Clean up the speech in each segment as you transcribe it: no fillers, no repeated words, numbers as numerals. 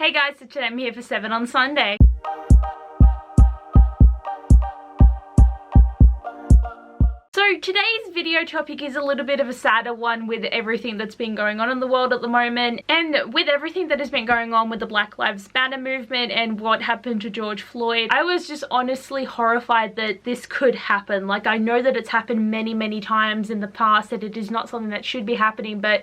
Hey guys, so today I'm here for 7 on Sunday. So today's video topic is a little bit of a sadder one with everything that's been going on in the world at the moment, and with everything that has been going on with the Black Lives Matter movement and what happened to George Floyd. I was just honestly horrified that this could happen. Like, I know that it's happened many times in the past, that it is not something that should be happening, but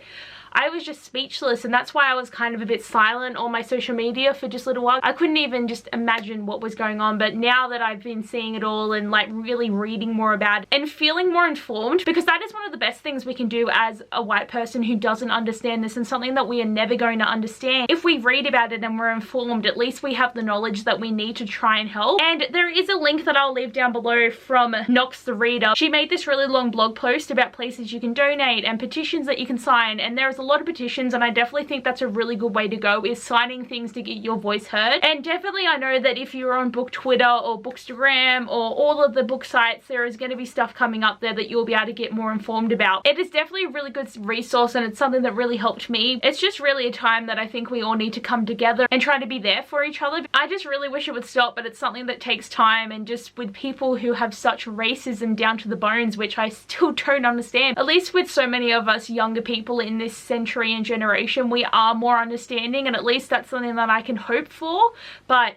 I was just speechless, and that's why I was kind of a bit silent on my social media for just a little while. I couldn't even just imagine what was going on, but now that I've been seeing it all and like really reading more about it and feeling more informed, because that is one of the best things we can do as a white person who doesn't understand this, and something that we are never going to understand. If we read about it and we're informed, at least we have the knowledge that we need to try and help. And there is a link that I'll leave down below from Nox the Reader. She made this really long blog post about places you can donate and petitions that you can sign, and there's a lot of petitions, and I definitely think that's a really good way to go, is signing things to get your voice heard. And definitely I know that if you're on book Twitter or Bookstagram or all of the book sites, there is going to be stuff coming up there that you'll be able to get more informed about. It is definitely a really good resource, and it's something that really helped me. It's just really a time that I think we all need to come together and try to be there for each other. I just really wish it would stop, but it's something that takes time, and just with people who have such racism down to the bones, which I still don't understand. At least with so many of us younger people in this century and generation, we are more understanding, and at least that's something that I can hope for. But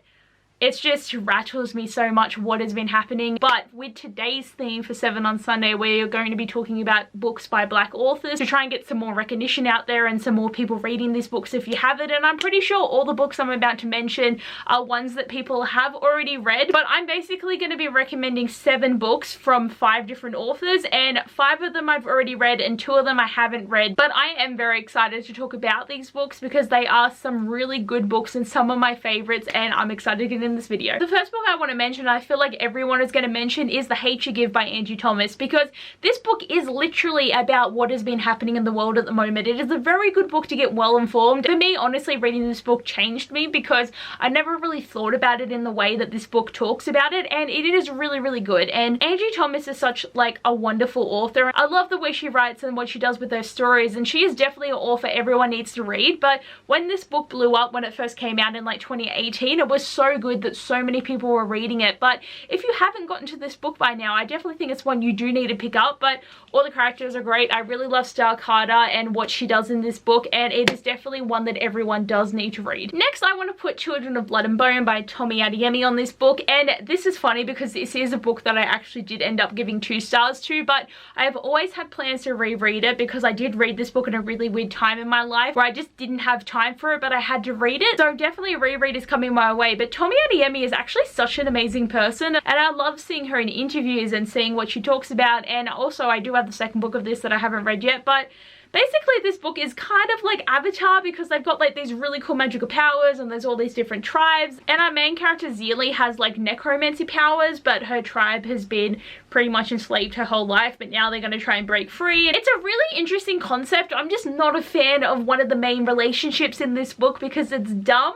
it just rattles me so much what has been happening. But with today's theme for 7 on Sunday, we're going to be talking about books by Black authors to try and get some more recognition out there and some more people reading these books if you haven't. And I'm pretty sure all the books I'm about to mention are ones that people have already read, but I'm basically going to be recommending 7 books from 5 different authors, and 5 of them I've already read and 2 of them I haven't read. But I am very excited to talk about these books because they are some really good books and some of my favorites, and I'm excited to get in this video. The first book I want to mention, I feel like everyone is going to mention, is The Hate You Give by Angie Thomas, because this book is literally about what has been happening in the world at the moment. It is a very good book to get well informed. For me, honestly, reading this book changed me because I never really thought about it in the way that this book talks about it, and it is really good. And Angie Thomas is such like a wonderful author. I love the way she writes and what she does with her stories, and she is definitely an author everyone needs to read. But when this book blew up, when it first came out in like 2018, it was so good that so many people were reading it. But if you haven't gotten to this book by now, I definitely think it's one you do need to pick up. But all the characters are great. I really love Star Carter and what she does in this book, and it is definitely one that everyone does need to read. Next, I want to put Children of Blood and Bone by Tomi Adeyemi on this book, and this is funny because this is a book that I actually did end up giving 2 stars to, but I have always had plans to reread it because I did read this book in a really weird time in my life where I just didn't have time for it, but I had to read it. So definitely a reread is coming my way. But Tomi Adeyemi is actually such an amazing person, and I love seeing her in interviews and seeing what she talks about. And also I do have the second book of this that I haven't read yet, but basically this book is kind of like Avatar because they've got like these really cool magical powers and there's all these different tribes, and our main character Zeely has like necromancy powers, but her tribe has been pretty much enslaved her whole life, but now they're going to try and break free. And it's a really interesting concept. I'm just not a fan of one of the main relationships in this book because it's dumb,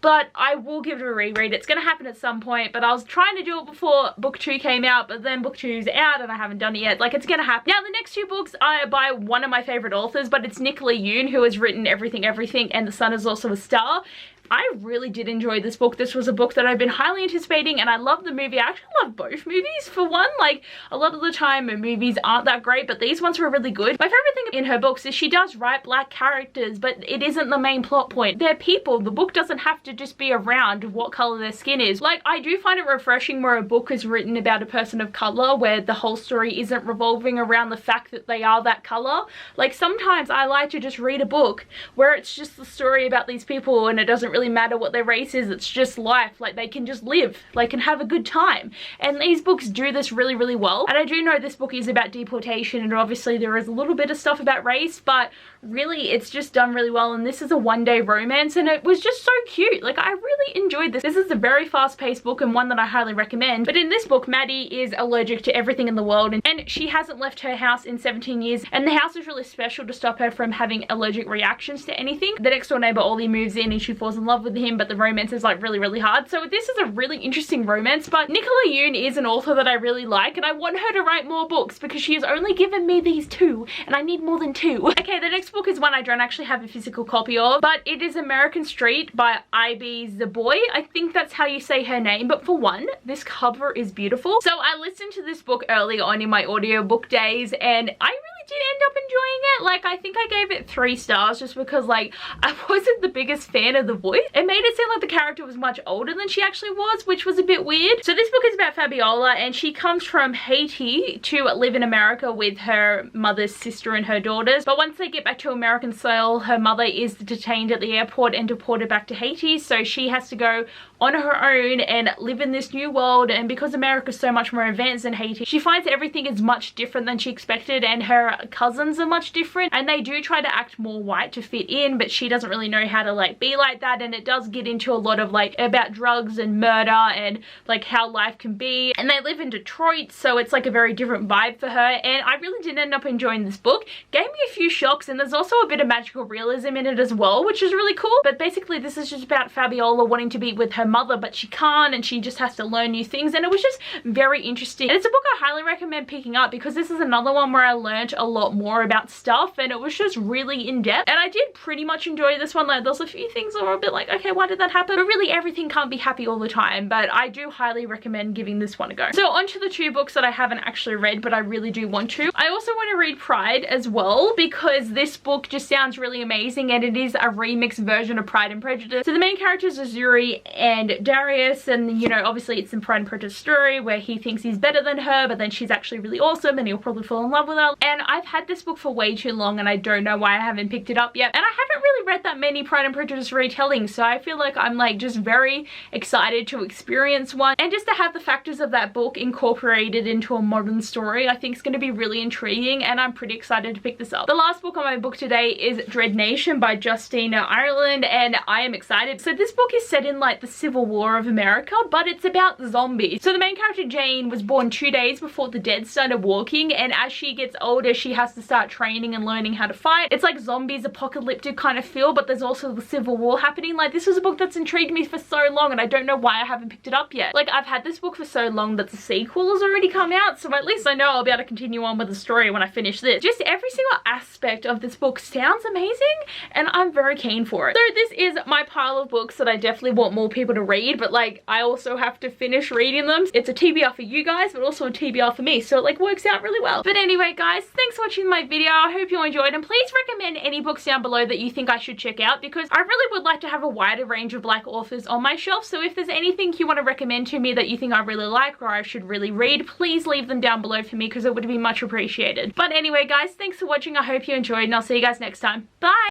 but I will give it a reread. It's going to happen at some point, but I was trying to do it before book 2 came out, but then book 2's out and I haven't done it yet. Like, it's going to happen. Now, the next 2 books are by one of my favorite authors, but it's Nick Lee Yoon, who has written Everything, and The Sun Is Also a Star. I really did enjoy this book. This was a book that I've been highly anticipating, and I love the movie. I actually love both movies. For one, like, a lot of the time movies aren't that great, but these ones were really good. My favorite thing in her books is she does write Black characters, but it isn't the main plot point. They're people. The book doesn't have to just be around what color their skin is. Like, I do find it refreshing where a book is written about a person of color where the whole story isn't revolving around the fact that they are that color. Like, sometimes I like to just read a book where it's just the story about these people and it doesn't really matter what their race is. It's just life. Like, they can just live, like, and have a good time. And these books do this really well. And I do know this book is about deportation, and obviously there is a little bit of stuff about race, but really it's just done really well. And this is a one-day romance, and it was just so cute. Like, I really enjoyed this. This is a very fast-paced book and one that I highly recommend. But in this book, Maddie is allergic to everything in the world, and she hasn't left her house in 17 years, and the house is really special to stop her from having allergic reactions to anything. The next door neighbor Ollie moves in and she falls in in love with him, but the romance is like really hard. So this is a really interesting romance, but Nicola Yoon is an author that I really like, and I want her to write more books because she has only given me these 2, and I need more than 2. Okay, the next book is one I don't actually have a physical copy of, but it is American Street by Abbeyleec. I think that's how you say her name, but for one, this cover is beautiful. So I listened to this book early on in my audiobook days, and I really did end up enjoying it. Like, I think I gave it 3 stars just because, like, I wasn't the biggest fan of the voice. It made it seem like the character was much older than she actually was, which was a bit weird. So this book is about Fabiola, and she comes from Haiti to live in America with her mother's sister and her daughters. But once they get back to American soil, her mother is detained at the airport and deported back to Haiti. So she has to go on her own and live in this new world. And because America's so much more advanced than Haiti, she finds everything is much different than she expected, and her cousins are much different, and they do try to act more white to fit in, but she doesn't really know how to like be like that. And it does get into a lot of like about drugs and murder and like how life can be. And they live in Detroit, so it's like a very different vibe for her. And I really did end up enjoying this book. Gave me a few shocks, and there's also a bit of magical realism in it as well, which is really cool. But basically this is just about Fabiola wanting to be with her mother, but she can't, and she just has to learn new things. And it was just very interesting, and it's a book I highly recommend picking up because this is another one where I learned a lot more about stuff, and it was just really in-depth. And I did pretty much enjoy this one. Like, there's a few things that were a bit like, okay, why did that happen? But really everything can't be happy all the time, but I do highly recommend giving this one a go. So on to the 2 books that I haven't actually read, but I really do want to. I also want to read Pride as well, because this book just sounds really amazing, and it is a remixed version of Pride and Prejudice. So the main characters are Zuri and Darius, and you know, obviously it's the Pride and Prejudice story where he thinks he's better than her, but then she's actually really awesome and he'll probably fall in love with her. And I've had this book for way too long, and I don't know why I haven't picked it up yet. And I haven't really read that many Pride and Prejudice retellings, so I feel like I'm like just very excited to experience one, and just to have the factors of that book incorporated into a modern story I think is going to be really intriguing, and I'm pretty excited to pick this up. The last book on my book today is Dread Nation by Justina Ireland, and I am excited. So this book is set in like the Civil War of America, but it's about zombies. So the main character Jane was born 2 days before the dead started walking, and as she gets older she has to start training and learning how to fight. It's like zombies apocalyptic kind of feel, but there's also the Civil War happening. Like, this is a book that's intrigued me for so long, and I don't know why I haven't picked it up yet. Like, I've had this book for so long that the sequel has already come out, so at least I know I'll be able to continue on with the story when I finish this. Just every single aspect of this book sounds amazing, and I'm very keen for it. So this is my pile of books that I definitely want more people to read, but like I also have to finish reading them. It's a TBR for you guys, but also a TBR for me, so it like works out really well. But anyway guys, thanks for watching my video. I hope you enjoyed, and please recommend any books down below that you think I should check out, because I really would like to have a wider range of Black authors on my shelf. So if there's anything you want to recommend to me that you think I really like or I should really read, please leave them down below for me, because it would be much appreciated. But anyway guys, thanks for watching. I hope you enjoyed, and I'll see you guys next time. Bye!